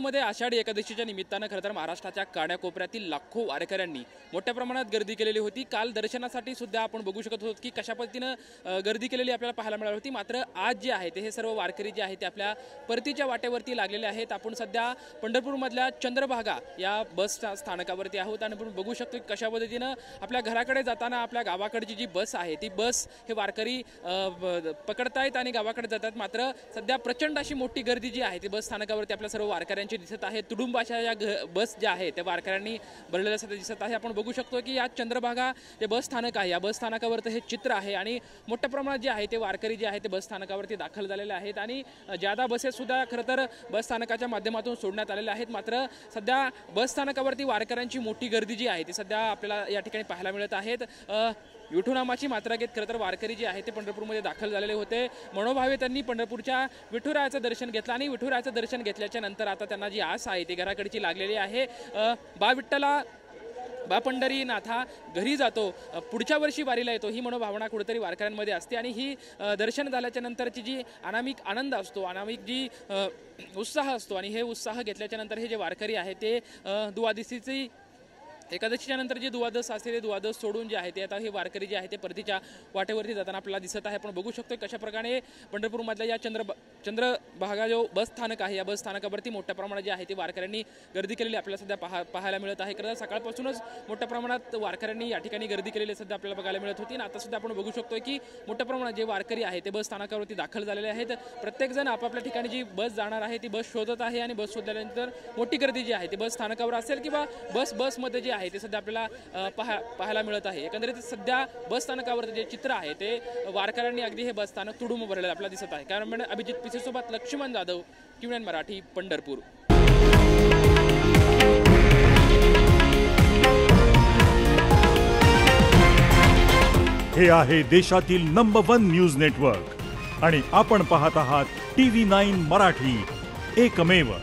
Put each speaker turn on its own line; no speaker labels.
मध्ये आषाढी एकादशीच्या निमित्तानं खरं तर महाराष्ट्राच्या कानाकोपऱ्यातील लाखो वारकऱ्यांनी मोठ्या प्रमाणात गर्दी केलेली होती। काल दर्शनासाठी सुद्धा आपण बघू शकत होतो की कशा पद्धतीनं गर्दी केलेली आपल्याला पाहायला मिळाली होती। मात्र आज जे आहे ते हे सर्व वारकरी जे आहेत ते आपल्या परतीच्या वाटेवरती लागलेले आहेत। आपण सध्या पंढरपूरमधल्या चंद्रभागा या बस स्थानकावरती आहोत आणि आपण बघू शकतो की कशा पद्धतीनं आपल्या घराकडे जाताना आपल्या गावाकडची जी बस आहे ती बस हे वारकरी पकडतायत आणि गावाकडे जातात। मात्र सध्या प्रचंड अशी मोठी गर्दी जी आहे ती बस स्थानकावरती आपल्या सर्व वारकऱ्यांची दिसत आहे। तुडुंब अशा या बस ज्या आहे त्या वारकऱ्यांनी भरलेल्या सध्या दिसत आहे। आपण बघू शकतो की या चंद्रभागा जे बस स्थानक आहे या बस स्थानकावरती हे चित्र आहे आणि मोठ्या प्रमाणात जे आहे ते वारकरी जे आहे ते बस स्थानकावरती दाखल झालेले आहेत आणि ज्यादा बसेस सुद्धा खरं तर बस स्थानकाच्या माध्यमातून सोडण्यात आलेल्या आहेत। मात्र सध्या बस स्थानकावरती वारकऱ्यांची मोठी गर्दी जी आहे ती सध्या आपल्याला या ठिकाणी पाहायला मिळत आहेत। विठुनामाची मात्रा घेत खरं तर वारकरी जे आहे ते पंढरपूरमध्ये दाखल झालेले होते। मनोभावे त्यांनी पंढरपूरच्या विठुरायाचं दर्शन घेतलं आणि विठुरायाचं दर्शन घेतल्याच्या नंतर आता त्यांना जी आस आहे ती घराकडची लागलेली आहे। बा विठ्ठला बा पंढरीनाथा घरी जातो, पुढच्या वर्षी वारीला येतो ही मनोभावना कुठेतरी वारकऱ्यांमध्ये असते आणि ही दर्शन झाल्याच्या नंतरची जी अनामिक आनंद असतो, अनामिक जी उत्साह असतो आणि हे उत्साह घेतल्याच्या नंतर हे जे वारकरी आहे ते द्वादशीची एकादशीच्या नंतर जे द्वादश असते ते द्वादश सोडून जे आहे ते आता हे वारकरी जे आहे ते परतीच्या वाटेवरती जाताना आपल्याला दिसत आहे। आपण बघू शकतो कशा प्रकारे पंढरपूरमधल्या या चंद्रभागा जो बस स्थानक आहे या बस स्थानकावरती मोठ्या प्रमाणात जे आहे ते वारकऱ्यांनी गर्दी केलेली आपल्याला सध्या पाहायला मिळत आहे। खरं सकाळपासूनच मोठ्या प्रमाणात वारकऱ्यांनी या ठिकाणी गर्दी केलेली सध्या आपल्याला बघायला मिळत होती आणि आता सुद्धा आपण बघू शकतो की मोठ्या प्रमाणात जे वारकरी आहे ते बस स्थानकावरती दाखल झालेले आहेत। प्रत्येकजण आपापल्या ठिकाणी जी बस जाणार आहे ती बस शोधत आहे आणि बस शोधल्यानंतर मोठी गर्दी जी आहे ती बस स्थानकावर असेल किंवा बसमध्ये जे आहे ते सध्या आपल्याला पाहायला मिळत आहे। एकंदरीत सध्या बस स्थानकावर जे चित्र आहे ते वारकऱ्यांनी अगदी हे बस स्थानक तुडुंब भरलेलं आपल्याला दिसत आहे। कारण अभिजित पिसे सोबत लक्ष्मण जाधव, QNN मराठी, पंढरपूर।
हे आहे देशातील नंबर 1 न्यूज नेटवर्क आणि आपण पाहत आहात TV9 मराठी, एकमेव।